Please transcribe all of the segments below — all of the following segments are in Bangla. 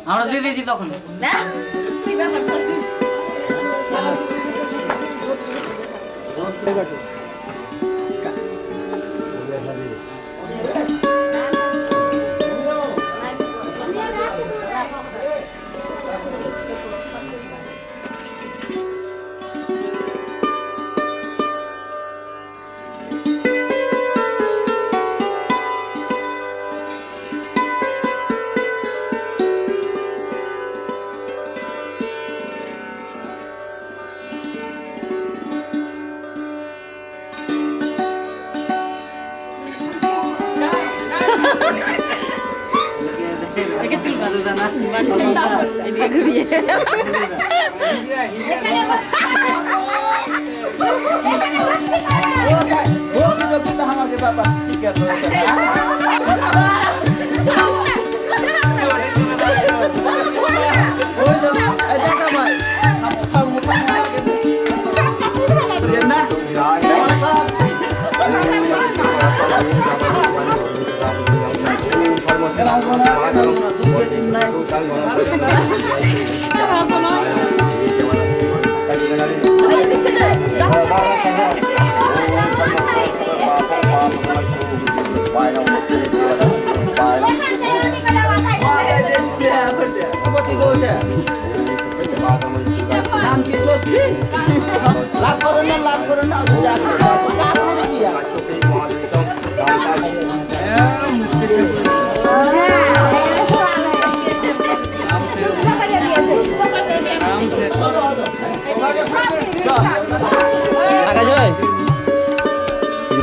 আমরা দিয়ে দিয়েছি তখন ঠিক আছে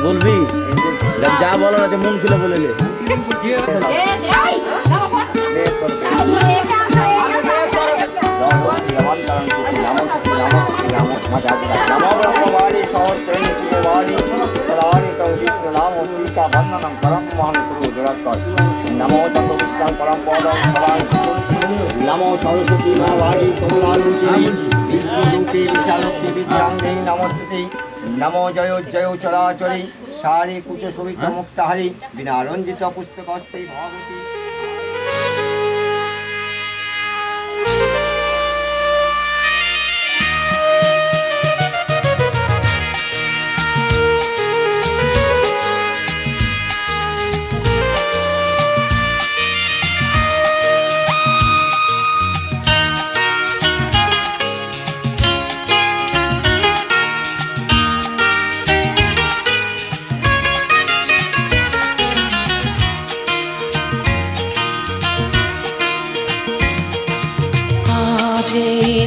বলবি যা বলার আছে মন খুলে বলে নে नमो तत्विष्णु परम पदम नमो सरस्वती महावाणी कमलालुचि विश्वरूपी विशालोक्ति विद्यांगे नमस्ते नमो जयो जयो चराचरी सारी कुच सुविध मुक्ताहारी बिना रंजित पुस्तकस्ते भगवती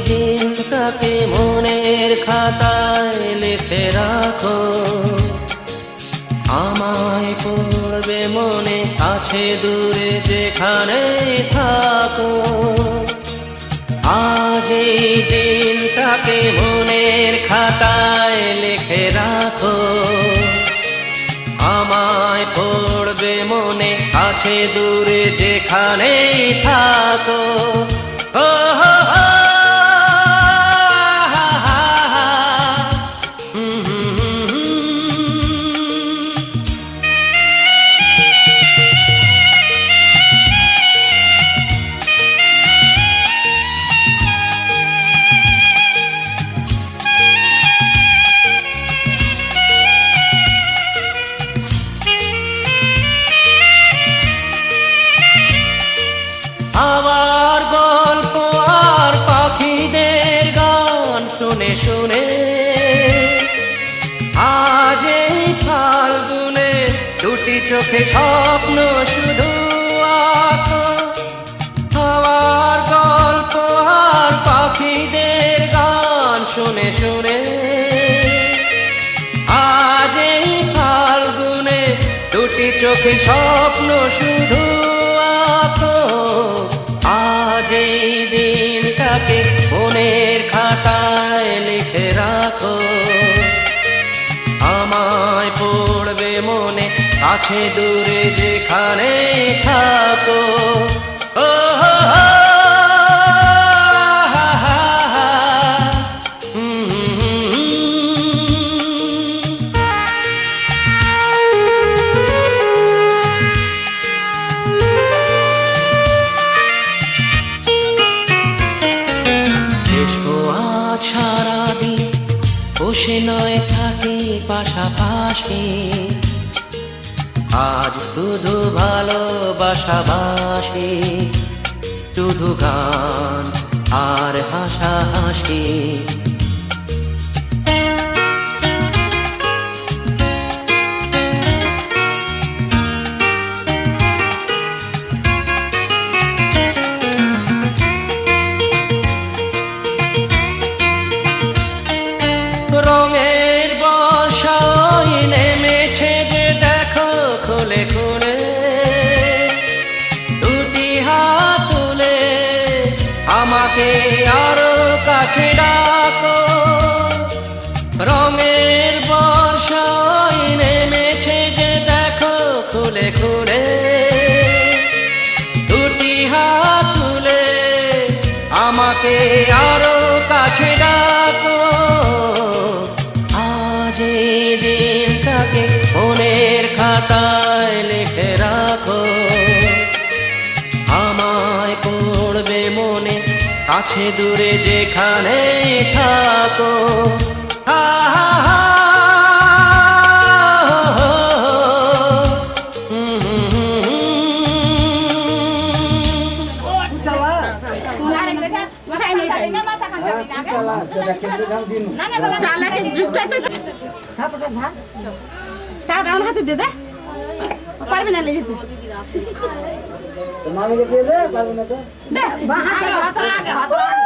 দিনটাকে মনের খাতায় লিখে রাখো আমায় পড়বে মনে আছে দূরে যেখানে থাকো আজ এই দিনটাকে মনের খাতায় লিখে রাখো আমায় পড়বে মনে আছে দূরে যেখানে থাকো ও দুটি চোখে স্বপ্ন শুধু আঁকো, হাওয়ার গল্প আর পাখিদের গান শুনে শুনে। আজ এই ফাল্গুনে দুটি চোখে স্বপ্ন শুধু আঁকো, আজ এই দিনটাকে মনের খাতায় লিখে রাখো। আমায় পড়বে মনে, কাছে দূরে যেখানে থাকো। ও হো হো, হা হা হা, এসো আজ সারাদিন বসে নয় থাকি পাশাপাশি, আজ শুধু ভালোবাসাবাসি, শুধু গান আর হাসাহাসি। রঙের বর্ষায় নেমেছে যে দেখো খুলে খুলে, দুটি হাত তুলে আমাকে আরো কাছে ডাকো। রঙের বর্ষায় নেমেছে যে দেখো খুলে খুলে, দুটি হাত তুলে আমাকে আরো কাছে ডাকো। আজ এই দিনটাকে মনের খাতায় লিখে রাখো। আমায় পড়বে মনে, কাছে দূরে যেখানে থাকো। হা হা হা, হো হো, চালাকের যুগটাই তো আমার হাতে দে দে, পারবে না লেগে যেতে। মামিকে দিয়ে দে, পারবে না তো। দে বাঁ হাতে হাত আগে হাত আগে।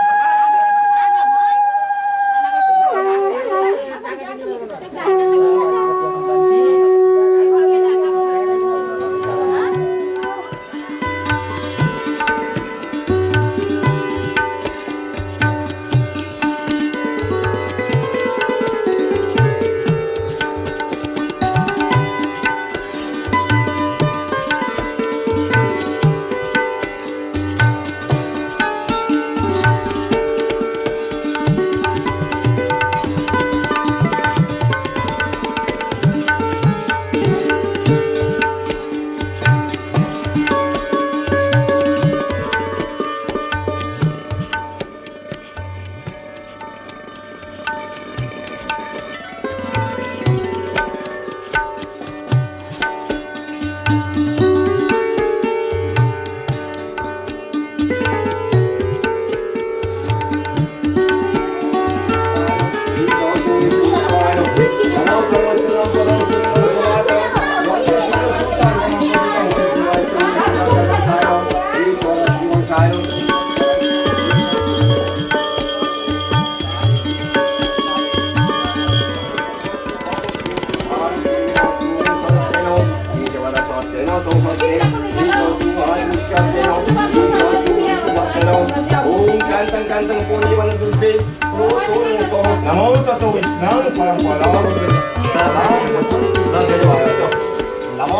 Namo Tato Vishnanu Paramparam Namo Namo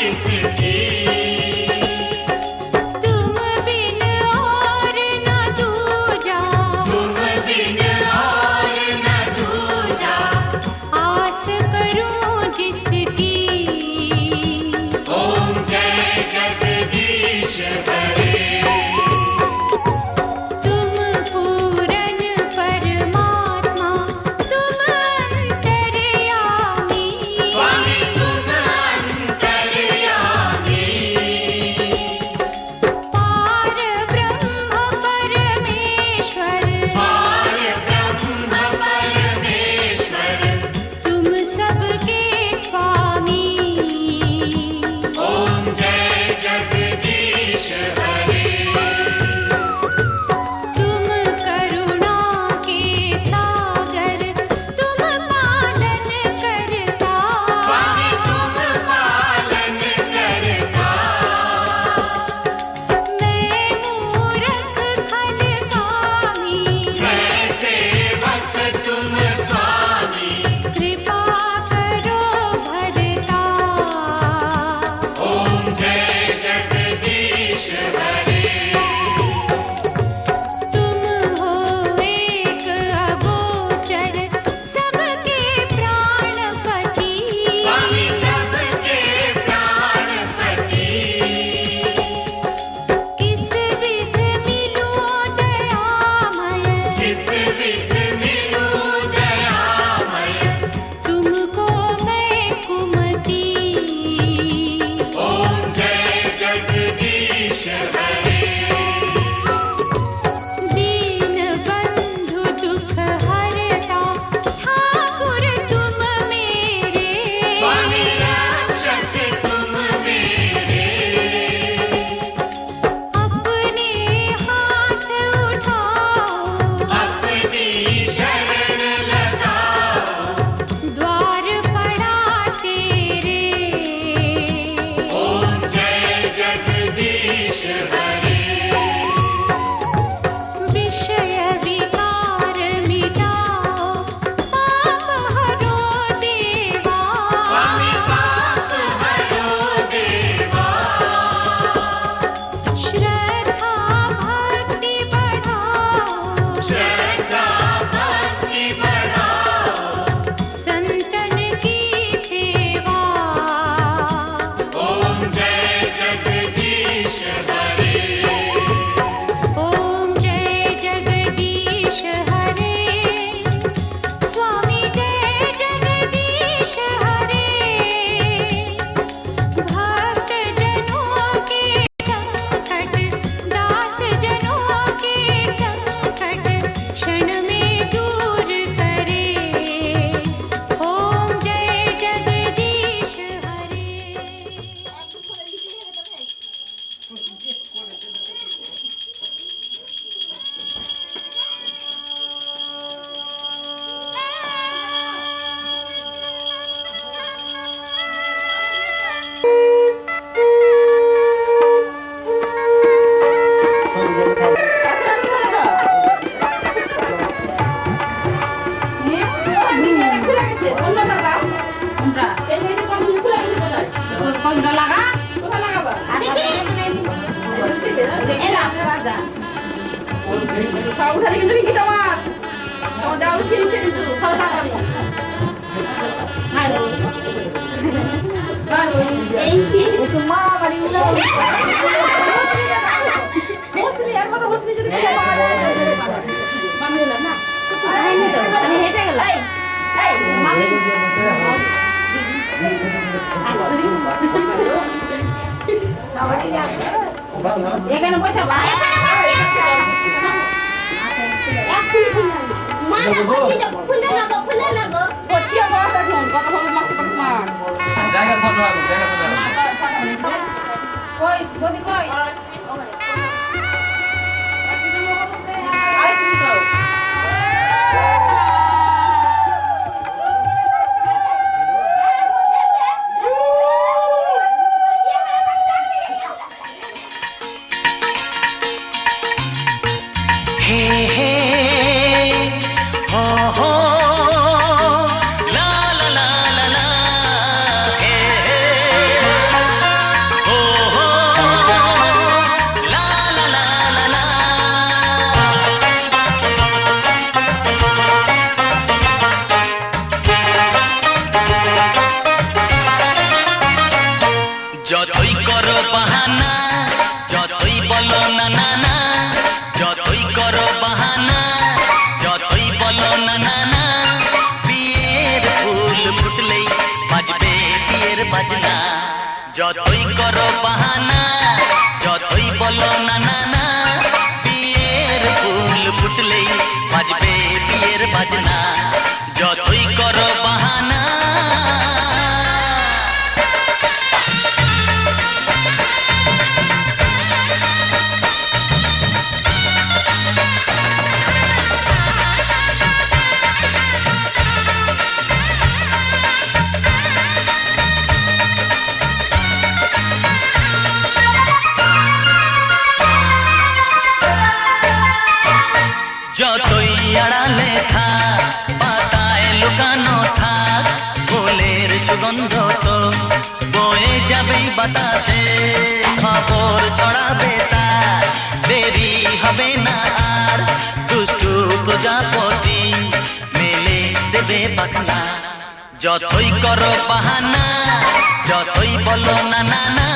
किसकी तुम बिन और न दूजा तुम बिन और न दूजा आस करूं जिसकी ओम जय जगदीश हरे तुम पूरन परमात्मा तुम अंतर्यामी स्वामी तुम अंतर्यामी पार ब्रह्म परमेश्वर तुम सबके स्वामी ओम जय जगदीश हरे तुम करुणा के सागर तुम पालन करता स्वामी तुम पालन करता मैं मूरख खल कामी मैं सेवक तुम स्वामी कृपा करो भरता ओम जय जगदीश हरे तुम हो एक अगोचर सबके प्राणपति स्वामी सबके प्राणपति किस विध मिलो दयामय किस विध मिलो दयामय तुमको मैं कुमति ओम जय जगदीश हरे दीन बंधु दुख हरता ठाकुर तुम मेरे स्वामी रक्षक तुम मेरे अपने हाथ उठाओ अपनी शरण लगाओ द्वार पड़ा तेरे ओम जय जगदीश हरे विषय विकार मिटाओ पाप हरो देवा स्वामी पाप हरो देवा श्रद्धा भक्ति बढ़ाओ श्रद्धा भक्ति बढ़ाओ संतन की सेवा ओम जय जगदीश हरे ओम जय जगदीश हरे स्वामी जय जगदीश हरे भक्त जनों के संकट दास जनों के संकट क्षण में दूर करे ओम जय जगदीश हरे এখানে বসে ভাই জায়গা ছোট হবে জায়গা ছোট হবে কই বদি কই हो ला ला ला ला ला বাজনা যতই করো বাহানা যতই বলো না না না বিয়ের ফুল ফুটলেই বাজবে বিয়ের বাজনা যতই করো বাহানা যতই আড়ালে থাক পাতায় লুকানো থাক ফুলের সুগন্ধ তো বয়ে যাবেই বাতাসে খবর ছড়াবে তার দেরি হবে না আর দুষ্টু প্রজাপতি মেলে দেবে পাখনা যতই করো বাহানা যতই বলো না না না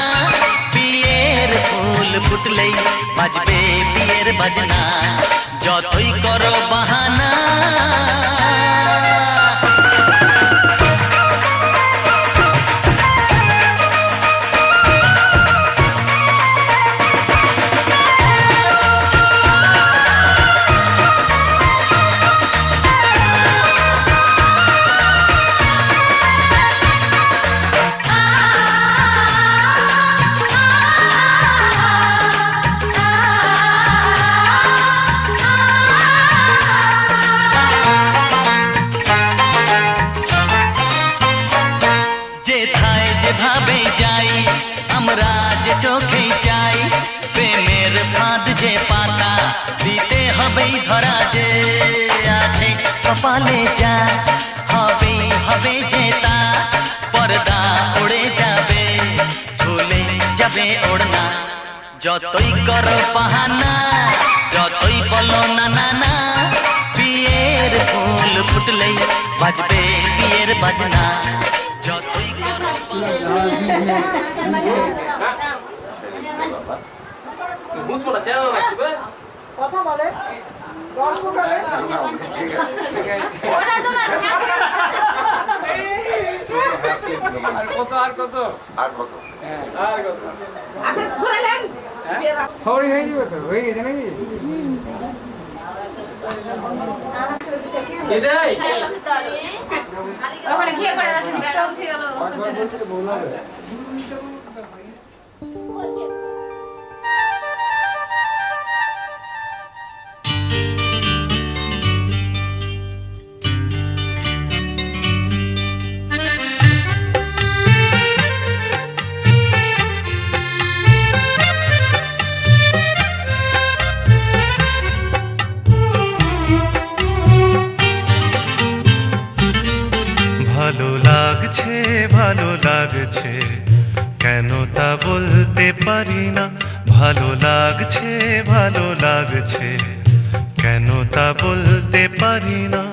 বিয়ের ফুল ফুটলেই বাজবে বিয়ের বাজনা যতই করো বাহানা যেভাবে যাই আমরা যে চোখে যাই প্রেমের ফাঁদ যে পাতা দিতে হবেই ধরা যে আছে কপালে যা হবেই হবে যে তা পর্দা উড়ে যাবে ঝুলে যাবে ওড়না যতই করো বাহানা যতই বলো না না না বিয়ের ফুল ফুটলেই বাজবে বিয়ের বাজনা যতই বুঝবো না চেয়ার রাখবে কথা বলে গল্প করে আর কত আর কত আর কত আর কত আপনি ধরে নেন সরি হয়ে যাবে তো হয়ে গেছে নাকি এটাই ওখানে ঘিয়ে করে রাখেন বেটা উঠে গেল ভালো লাগছে কেন তা বলতে পারি না ভালো লাগছে কেন তা বলতে পারি না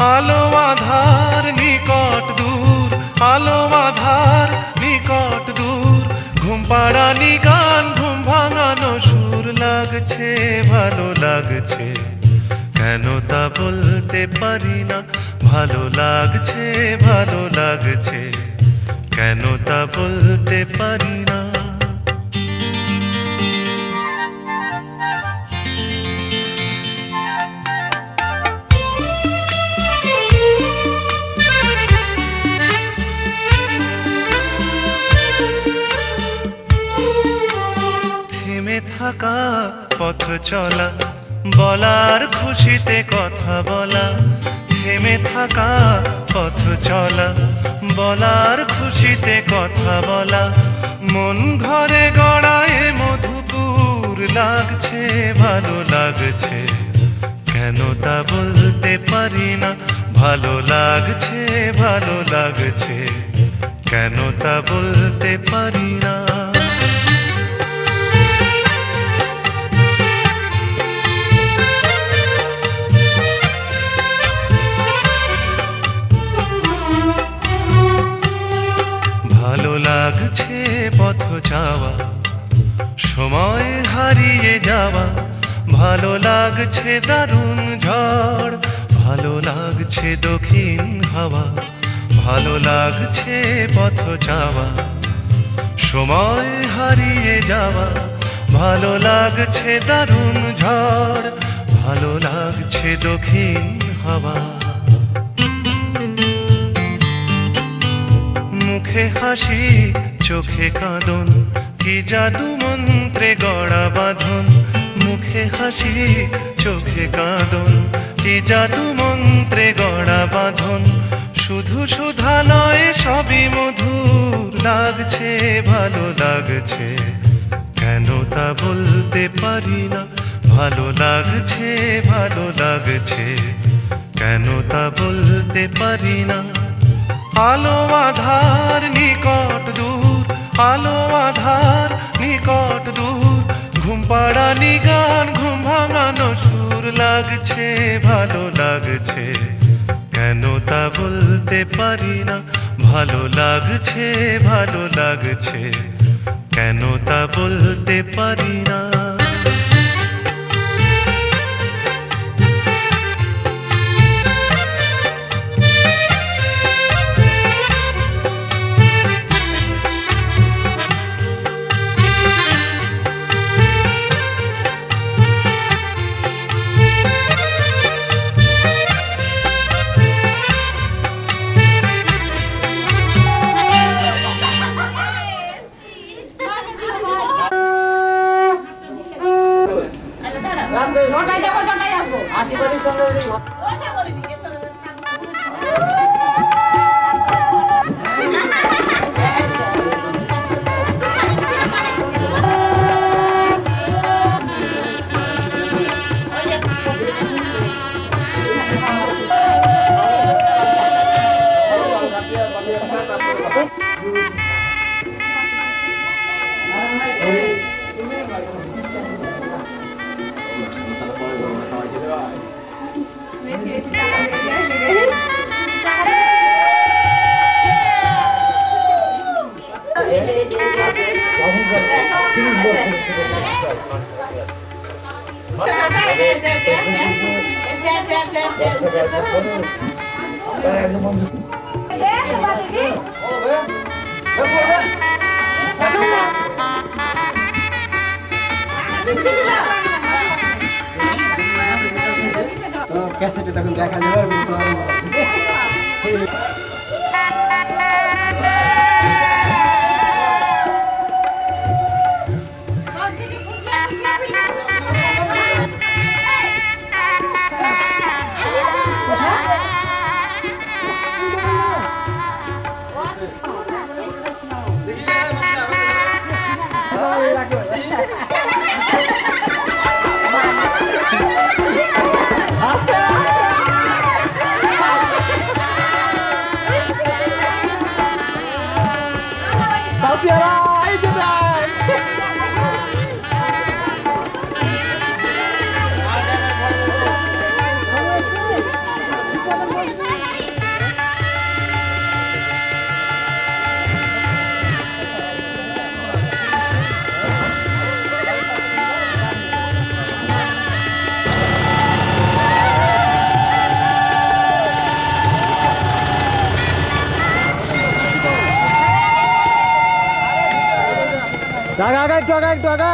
আলো আধার নিকট দূর আলো আধার নিকট দূর ঘুম পাড়ানি গান ঘুম ভাঙানো সুর লাগছে ভালো লাগছে কেন তা বলতে পারি না ভালো লাগছে কেন তা বলতে পারি না থেমে থাকা পথ চলা বলার খুশিতে কথা বলা থেমে থাকা পথ চলা বলার খুশিতে কথা বলা মন ঘরে গড়ায় মধুপুর লাগছে ভালো লাগছে কেন তা বলতে পারি না ভালো লাগছে কেন তা বলতে পারি না ভালো লাগছে পথ যাওয়া সময় হারিয়ে যাওয়া ভালো লাগছে দারুণ ঝড় ভালো লাগছে দক্ষিণ হাওয়া ভালো লাগছে পথ চাওয়া, সময় হারিয়ে যাওয়া, ভালো লাগছে দারুণ ঝড়, ভালো লাগছে দক্ষিণ হাওয়া। মুখে হাসি চোখে কাঁদন, কি জাদু মন্ত্রে গড়া বাঁধন। মুখে হাসি চোখে কাঁদন, কি জাদু মন্ত্রে গড়া বাঁধন। শুধু সুধা নয় সবই মধুর লাগছে, ভালো লাগছে, কেন তা বলতে পারি না। ভালো লাগছে, ভালো লাগছে, কেন তা বলতে পারি না। আলো আধার নিকট দূর, আলো আধার নিকট দূর, ঘুম পাড়ানি গান ঘুম ভাঙানো সুর লাগছে, ভালো লাগছে, কেন তা বলতে পারি না। ভালো লাগছে, ভালো লাগছে, কেন তা বলতে পারি না। নটায় যাবো, ছটায় আসবো। আশীর্বাদের সঙ্গে ক্যাসেটে তখন দেখা যাবে। একটু আগা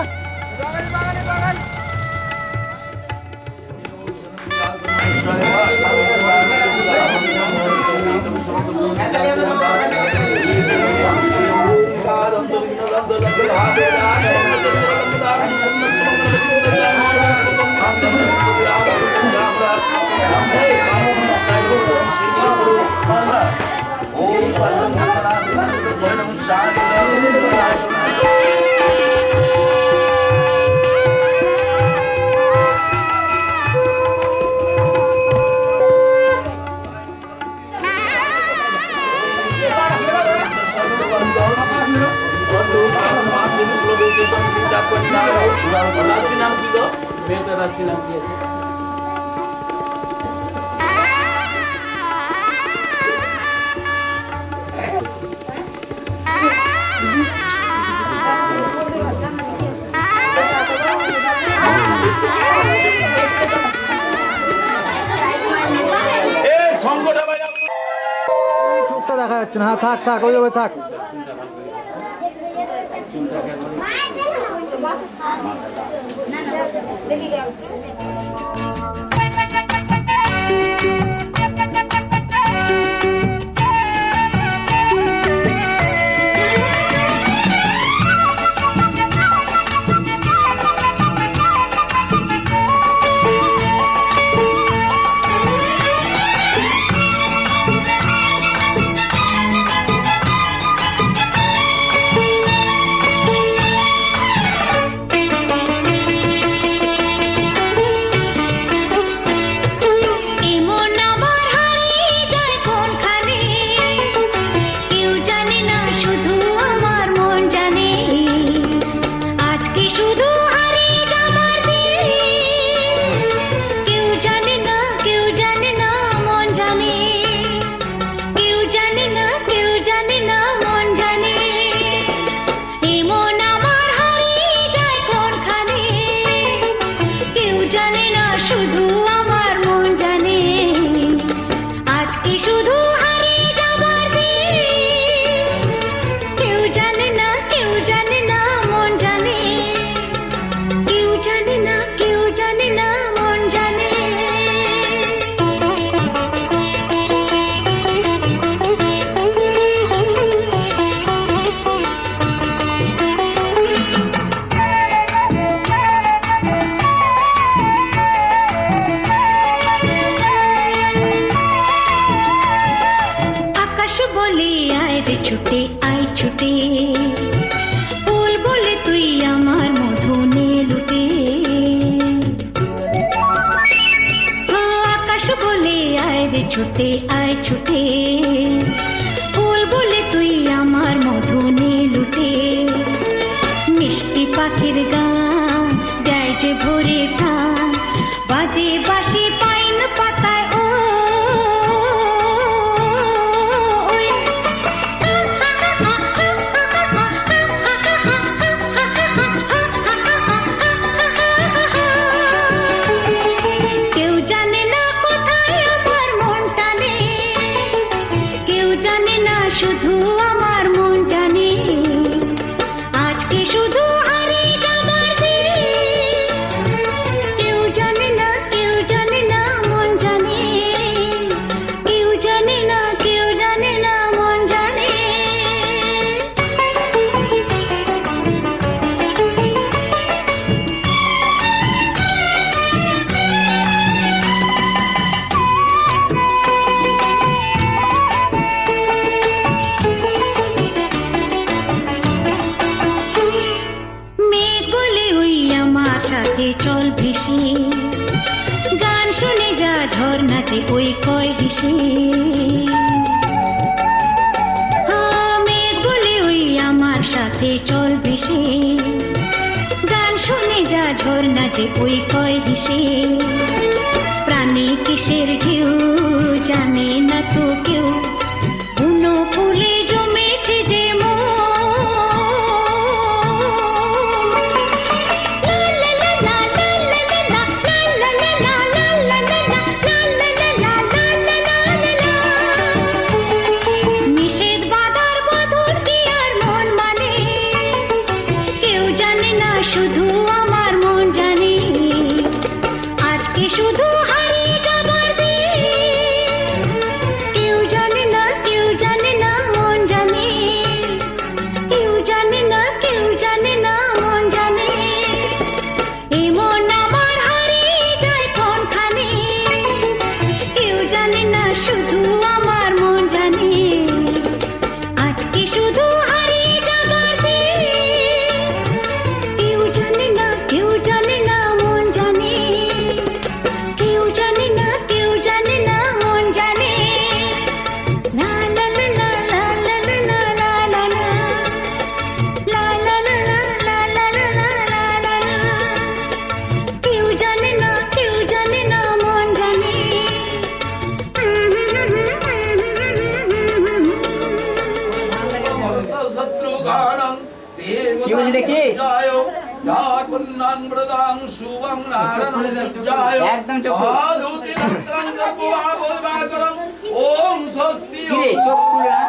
রাশি নাম কি গো? মেয়েটার রাশি নাম কি আছে? যাচ্ছে না, হ্যাঁ থাক থাক ওইভাবে থাক। এমন আমার হারিয়ে যায় কোনখানে, কেউ জানে না শুধু আমার মন জানে। আজকে শুধু হারিয়ে যাবার দিন, কেউ জানে না মন জানে। কেউ জানে না মন জানে। এমন আমার হারিয়ে যায় কোনখানে, কেউ জানে না শুধু আমার মন জানে। আজকে শুধু হারিয়ে যাবার দিন, কেউ জানে না মন জানে। কেউ জানে না মন জানে। আকাশ বলে আয় রে ছুটে, আয় ছুটে। ফুল বলে তুই আমার মধু নে লুটে। আকাশ বলে আয় রে ছুটে, আয় ছুটে। ফুল বলে তুই আমার মধু নে লুটে। মিষ্টি পাখির গান দেয় যে ভোরে গান, বাজে বাঁশি পাইন পাতায় ও। কেউ জানে না কোথায় আমার মন টানে, কেউ জানে না শুধু আমার মন জানে। আজকে শুধু হারিয়ে যাবার দিন, কেউ জানে না মন জানে। কেউ জানে না মন জানে। মেঘগুলি ওই আমার সাথে চল ভেসে, গান শুনে যা ঝর্ণাতে ওই কয় হেসে। মেঘগুলি ওই আমার সাথে চল ভেসে, গান শুনে যা ঝর্ণাতে ওই কয় হেসে। প্রাণী কিসের ঢেউ জানে না তো কেউ, বুনো ফুলে জমেছে যে মন। নিষেধ বাধার বধুর কি আর মন মানে, কেউ জানে না শুধু আমার মন জানে। আজকে শুধু হারিয়ে যাবার দিন, কেউ জানে না মন জানে। কেউ জানে না মন জানে। এমন আমার হারিয়ে যায় কোনখানে, কেউ জানে না শুধু আমার মন জানে। আজকে শুধু হারিয়ে যাবার দিন, কেউ জানে না মন জানে। কেউ জানে না মন জানে। লা লা লা লা লা লা লা লা লা লা। লা লা লা লা লা লা লা লা লা। কেউ জানে না মন জানে। কি বলছি দেখছি? একদম চোখ খুলে। ওম স্বস্তি কি রে, চোখ খুলে না?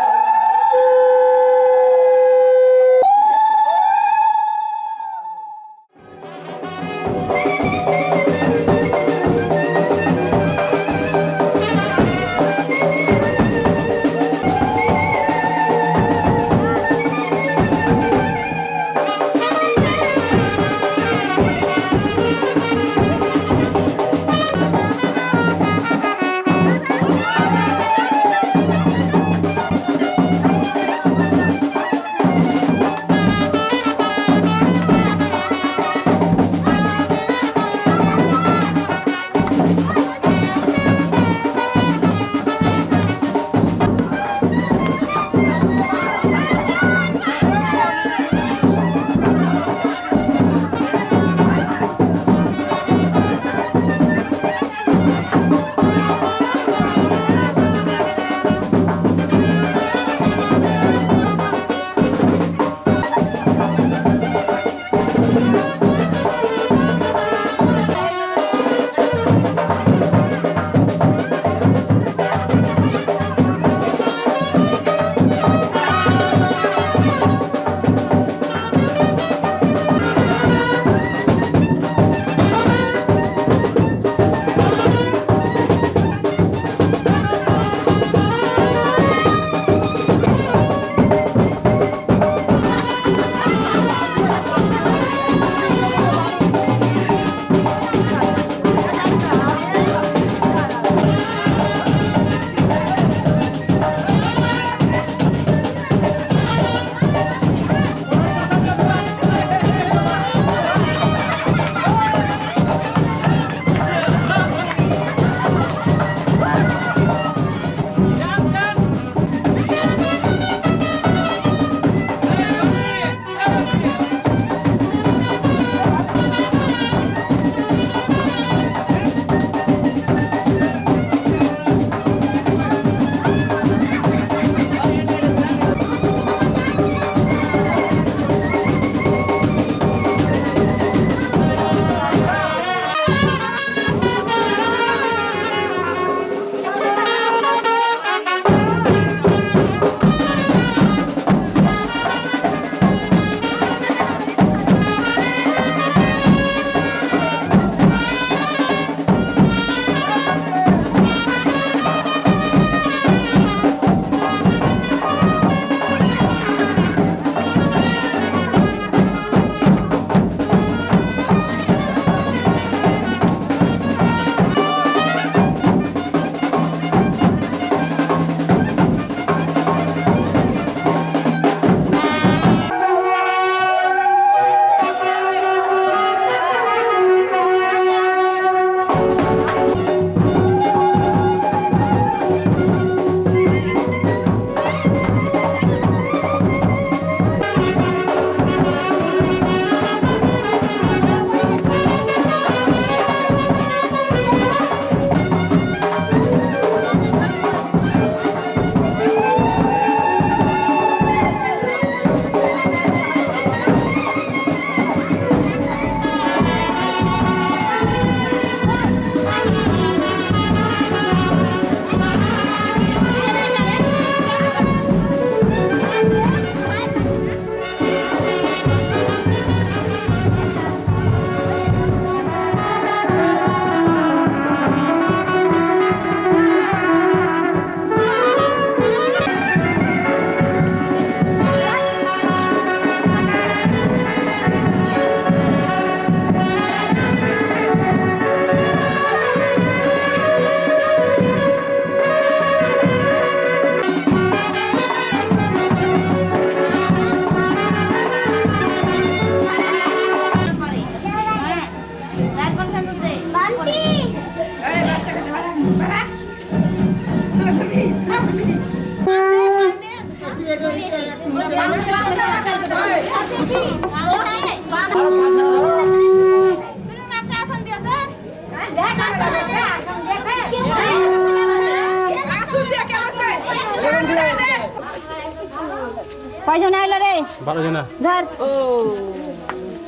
কয়জন আইলো রে? 12 জন। ধর। ও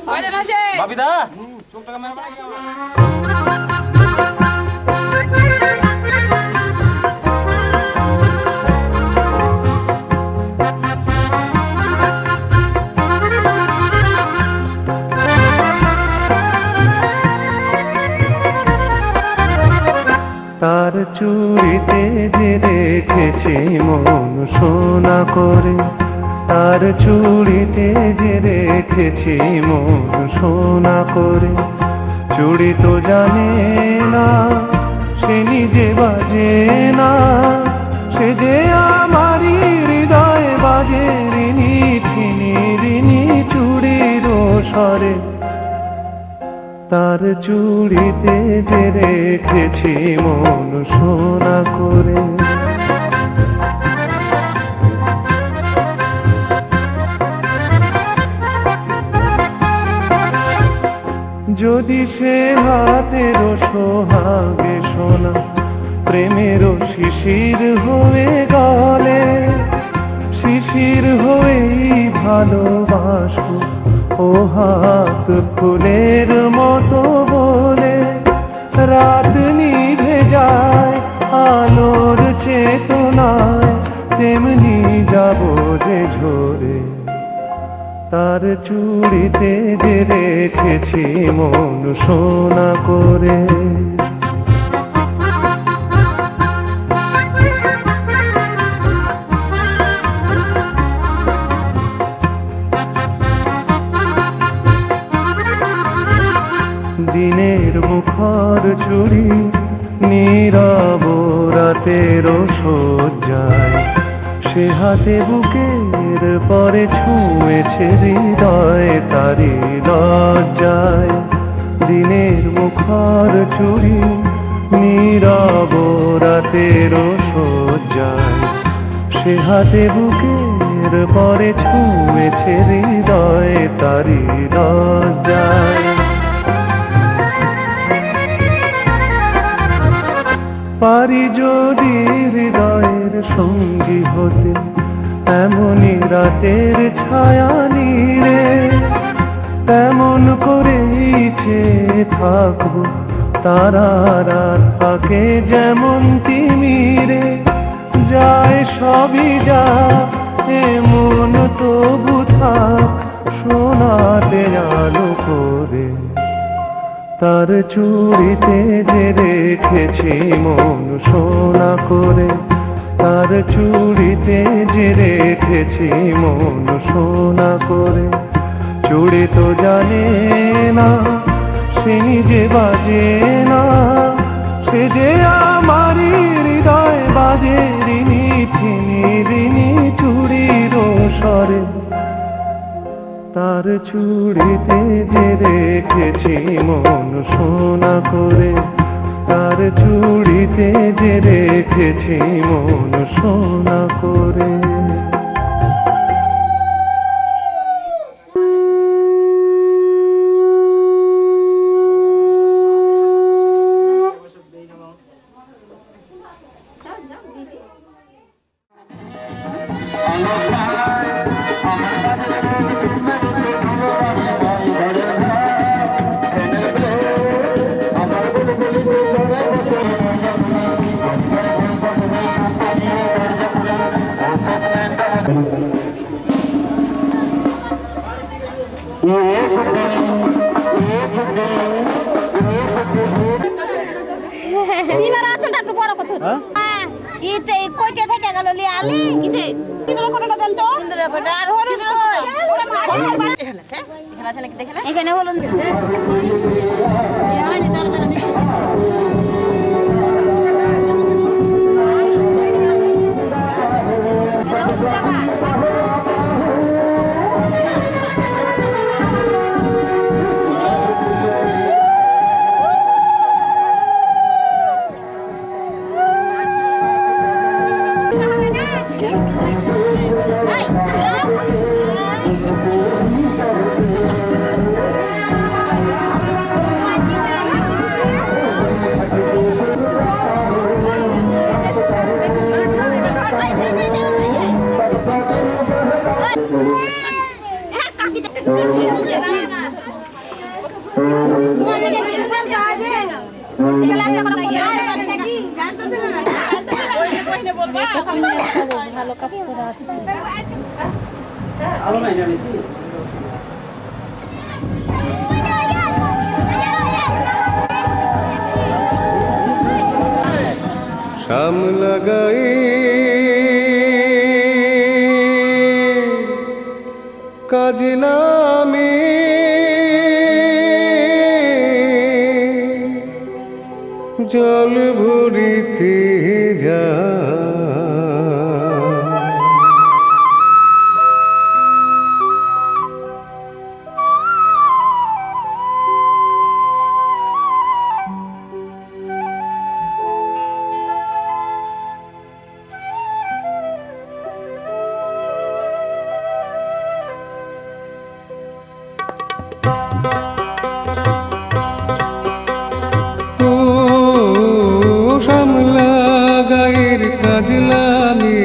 কয়জন আছে? বাবিদা তার চুড়িতে যে রেখেছি মন সোনা করে, তার চুড়িতে যে রেখেছি মন সোনা করে। চুড়ি তো জানে না, সে নিজে বাজে না, সে যে আমারই হৃদয়ে বাজে রিনি ছিনি রিনি চুড়ির স্বরে। তার চুড়িতে যে রেখেছি মন সোনা করে। যদি সে হাতের সোহাগে সোনা প্রেমেরও শিশির হয়ে গলে, শিশির হয়েই ভালোবাসবো ও হাত ফুলের মতো বলে। রাত নিভে যায় আলোর চেতনায়, তেমনি যাব যে ঝরে। তার চুড়িতে যে রেখেছি মন সোনা করে। দিনের মুখর চুড়ি নীরব রাতের সজ্জায়, সে হাতে বুকের পরে ছুঁয়েছে হৃদয় তারি লজ্জায়। দিনের মুখর চুড়ি নীরব রাতের সজ্জায়, সে হাতে বুকের পরে ছুঁয়েছে হৃদয় তারি লজ্জায়। পারি যদি হৃদয়ের সঙ্গী হতে, এমনই রাতের ছায়া নীড়ে, তেমন করেই চেয়ে থাকবো তারার থাকে যেমন তিমিরে। যায় সবই যা এমন তবু থাক সোনাতে আলো করে। তার চুড়িতে যে রেখেছি মন সোনা করে, তার চুড়িতে যে রেখেছি মন সোনা করে। চুড়ি তো জানে না, সে নিজে বাজে না, সে যে আমারই হৃদয় বাজে রিনি থিনি রিনি চুড়ির স্বরে। তার চুড়িতে যে রেখেছি মন সোনা করে, তার চুড়িতে যে রেখেছি মন সোনা করে। সীমার আঁচলটা একটু বড় করতে হতো। হ্যাঁ, ইতে কইটা থেকে গেল লি আলি কিছে সিঁদুরের কোটাটা দেন তো। সিঁদুরের কোটা আর হলুদ কই? এখানে আছে, এখানে আছে নাকি দেখেন। এখানে হলুদ। এই হয়নি তাহলে তাহলে মিক্স আলো নাই জানিস শাম লাগাই কাজ নামে জল ভরিতে যা কাজলামে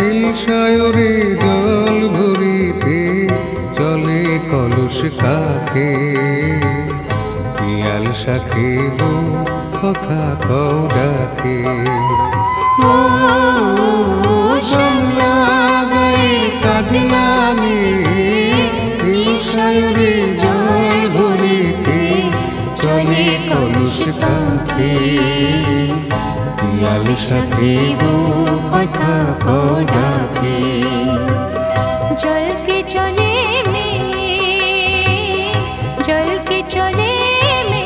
ইলশায়রে জল ভরিতে চলে কলস কাকে পিয়াল শাখে কথা কও ডাকে ও শামলাগায়ে কাজলামে ইলশায়রে জল ভরিতে চলে কলস কাকে পিয়াল সাথে কথা কদাকে জল কে চলে মে জল কে চলে মে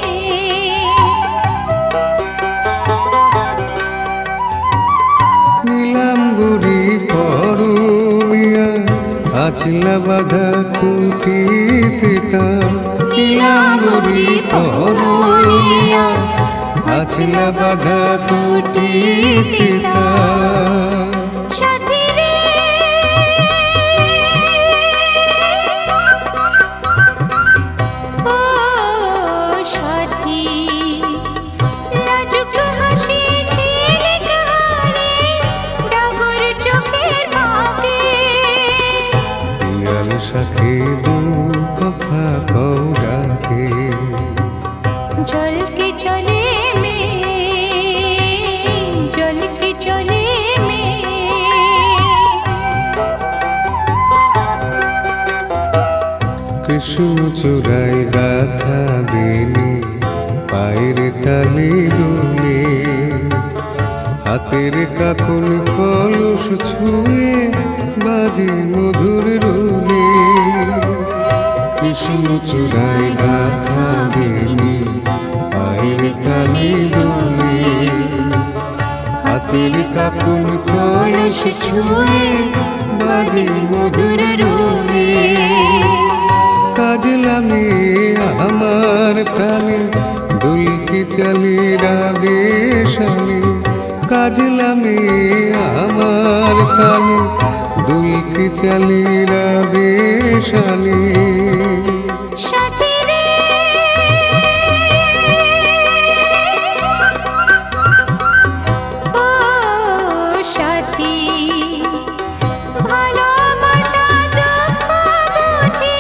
নীলাম বুড়ি পরুমিয়া আচলা বাধা খুঁটিতে তা নীলাম বুড়ি পরুমিয়া আচলা বাধা খুঁটিতে তা সাথী রে ও সাথী লাজুক হাসি ঝিলিক হাড়ে ডাগর চোখের ফাঁকে পিয়াল সাথে কথা কও ডাকে জল কে চলে মে জল কে চলে মে কৃষ্ণ চূড়ায় গাথা দিনে পায়ের তালে দুলে হাতের কাকুন কলস ছুঁয়ে বাজে মধুর রুলে কৃষ্ণ চূড়ায় গাথা দিনে পায়ের তালে দুলে হাতের কাকুন কলস ছুঁয়ে বাজে মধুর রুলে কাজলামে আমার প্রাণে দুলকি চালি রাবে শালে কাজলামে আমার প্রাণে দুলকি চালি রাবে শালে সাথী রে ও সাথী ভালোবাসা দুঃখ বুঝি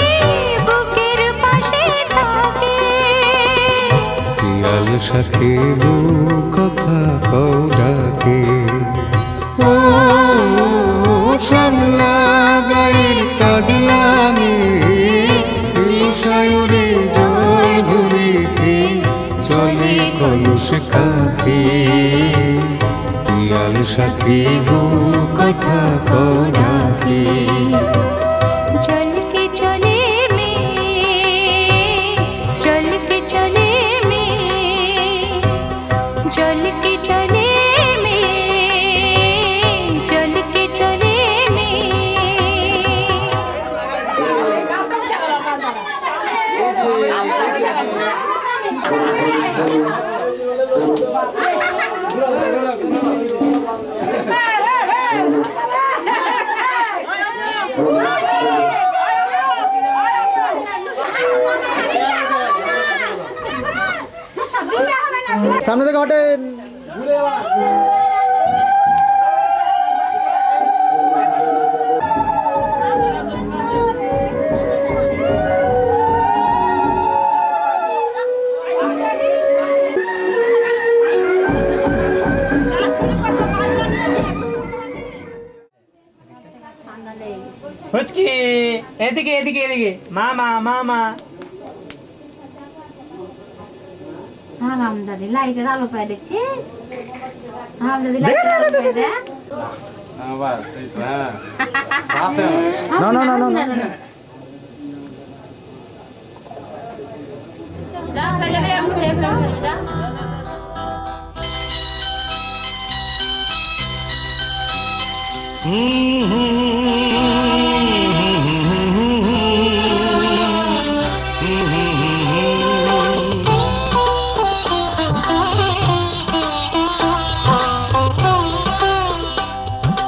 বুকের পাশে থাকে পিয়াল সাথে কথা কও ডাকে ও শামলাগায়ে কাজলামে ইলশায়রে জল ভরিতে চলে কলস কাকে পিয়াল সাথে কথা কও ডাকে জল কে চলে মে জল কে চলে মে জল কে চলে মে জল কে চলে মে সামনে থেকে হটেন এদিকে এদিকে এদিকে মামা মামা হারামজাদি লাইটের আলো পায় দেখছি হারামজাদি লাইটের আলো পায় দেখ আবার সেই তো হ্যাঁ আছে না না না না যা সাজালে আর মুখে ফেলে যা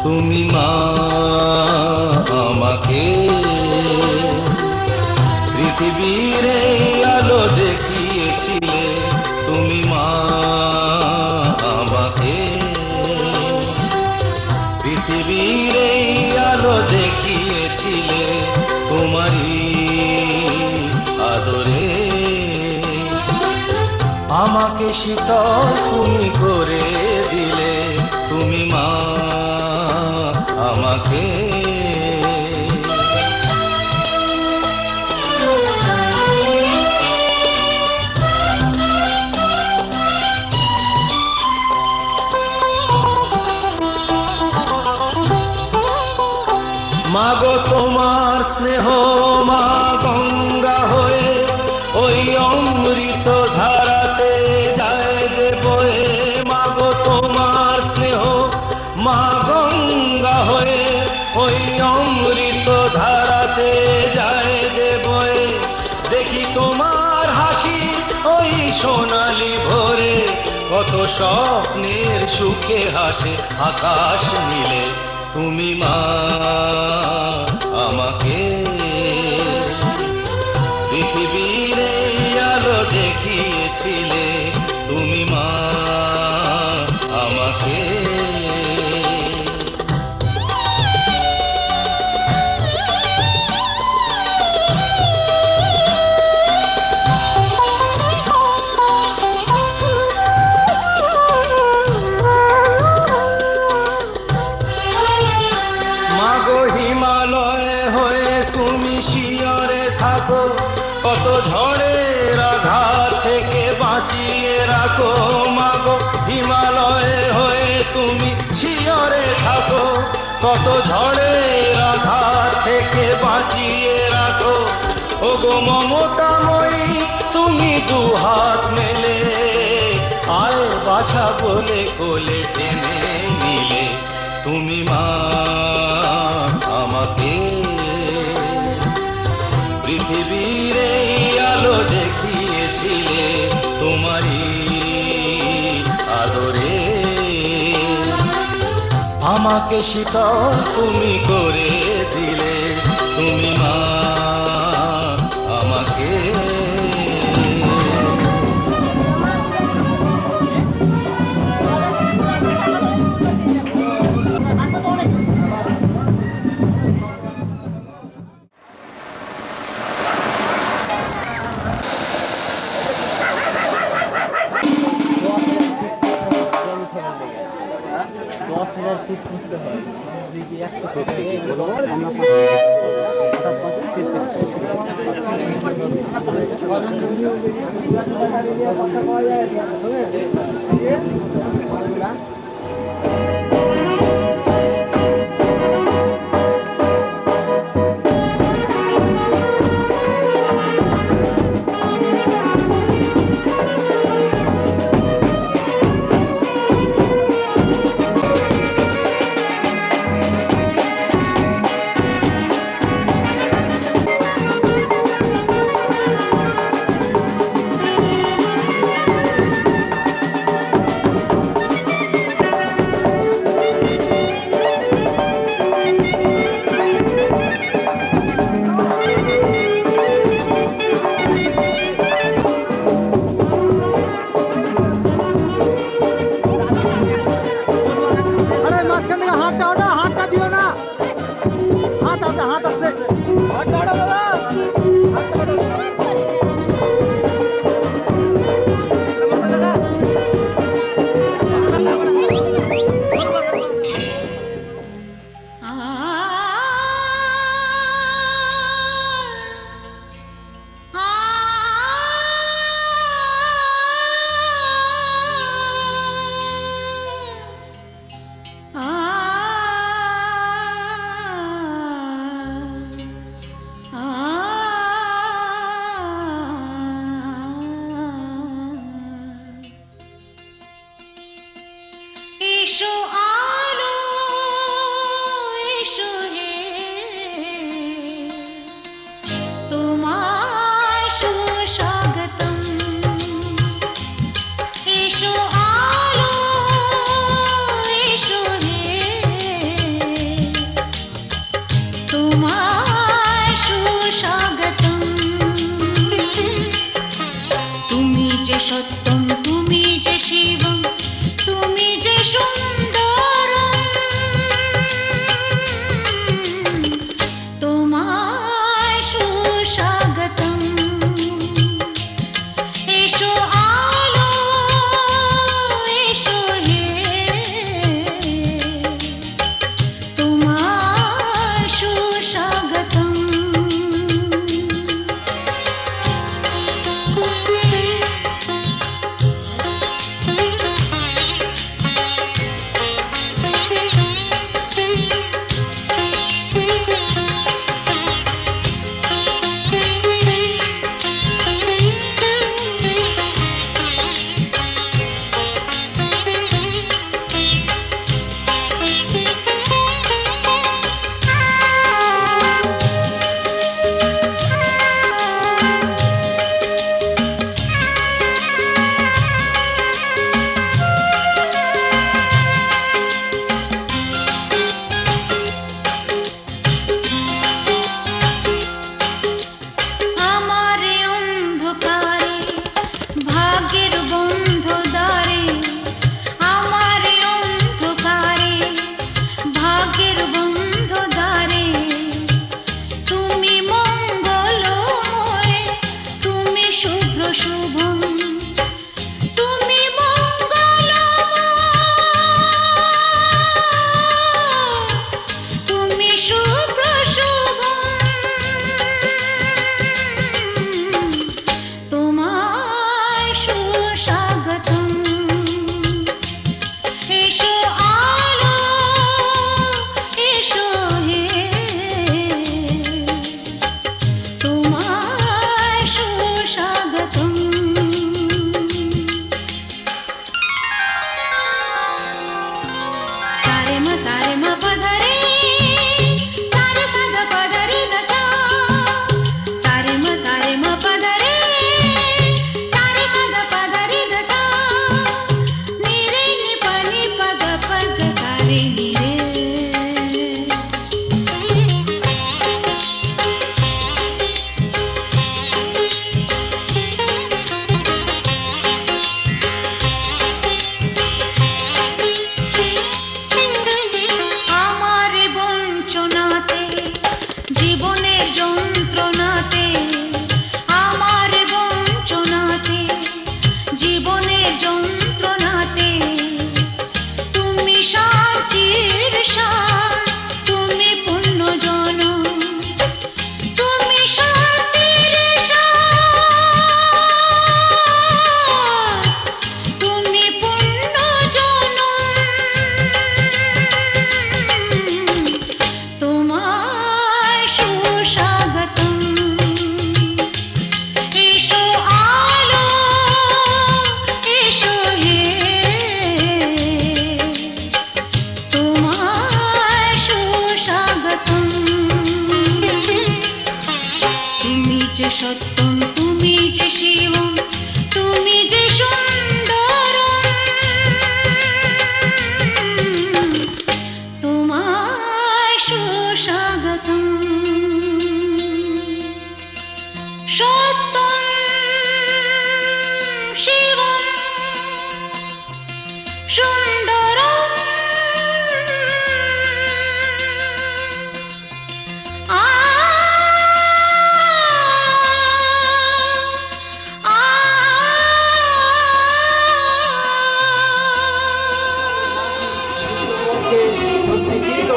তুমি মা আমাকে পৃথিবীর এই আলো দেখিয়েছিলে তুমি মা আমাকে পৃথিবীর এই আলো দেখিয়েছিলে তোমারই আদরে আমাকে শীতল তুমি করে দিলে তুমি মা আমাকে মাগো তোমার স্নেহ মা গঙ্গা হয়ে ওই অমৃত ধারাতে যায় যে বয়ে মাগো তোমার স্নেহ মা গঙ্গা হয়ে ওই অমৃত ধারাতে যায় যে বয়ে দেখি তোমার হাসি ওই সোনালি ভোরে কত স্বপ্নের সুখে হাসে আকাশ নীলে তুমি মা আমাকে পৃথিবীর এই আলো দেখিয়েছিলে তুমি মা আমাকে কত ঝড়ের আঘাত থেকে বাঁচিয়ে রাখো মাগো হিমালয়ে হয়ে তুমি শিয়রে থাকো কত ঝড়ের আঘাত থেকে বাঁচিয়ে রাখো ওগো মমতাময়ী তুমি দুহাত মেলে আয় বাছা বলে কোলে টেনে নিলে তুমি মা আমাকে পৃথিবীর এই আলো দেখিয়েছিলে তোমারই আদরে আমাকে শীতল তুমি করে দিলে তুমি মা আমাকে সত্যম তুমি যে শিবম তুমি যে সুন্দরম তোমায় সুস্বাগতম সত্যম শিবম সুন্দরম ষষ্ঠীকৃত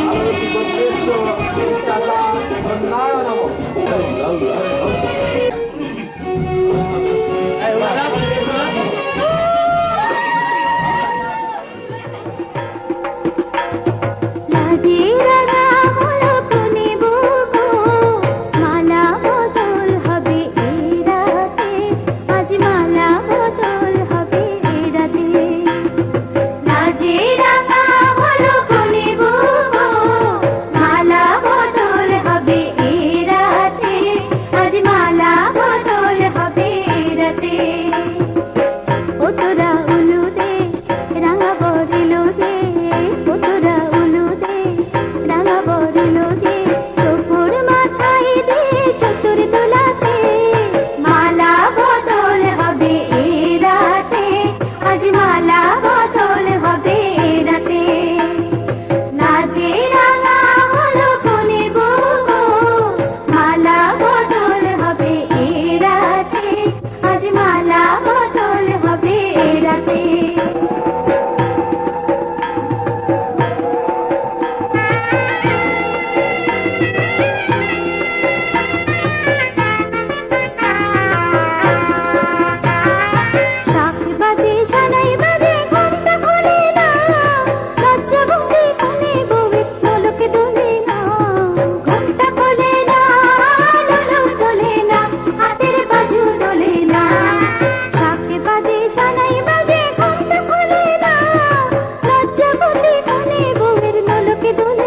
আলোসি গোত্রেশ্ব বিদ্যাসা কন্যায় নমঃ। লাজে রাঙা হলো কোনে বুবু মালা বদল হবে এই রাতে আজ মালা বদল হবে এই রাতে লাজে রাঙা হলো কোনে বুবু মালা বদল হবে এই রাতে আজ মালা বদল হবে এই রাতে ও তোরা উলুদে রাঙা বরিলো যে ও তোরা উলুদে রাঙা বরিলো যে তোর মাথায় দে চতুর দোলাতে মালা বদল হবে এই রাতে আজ মালা বদল হবে এই রাতে লাজে রাঙা হলো কোনে বুবু মালা বদল হবে এই রাতে আজ মালা বদল হবে এই রাতে শাঁখ বাজে সানাই বাজে ঘন্টা খোলে না লজ্জা ভঙ্গি কোনে বউয়ের নোলকে দোলে না ঘন্টা খোলে না নোলক দোলে না হাতের বাজু দোলে না শাঁখ বাজে সানাই বাজে ঘন্টা খোলে না লজ্জা ভঙ্গি কোনে বউয়ের নোলকে দোলে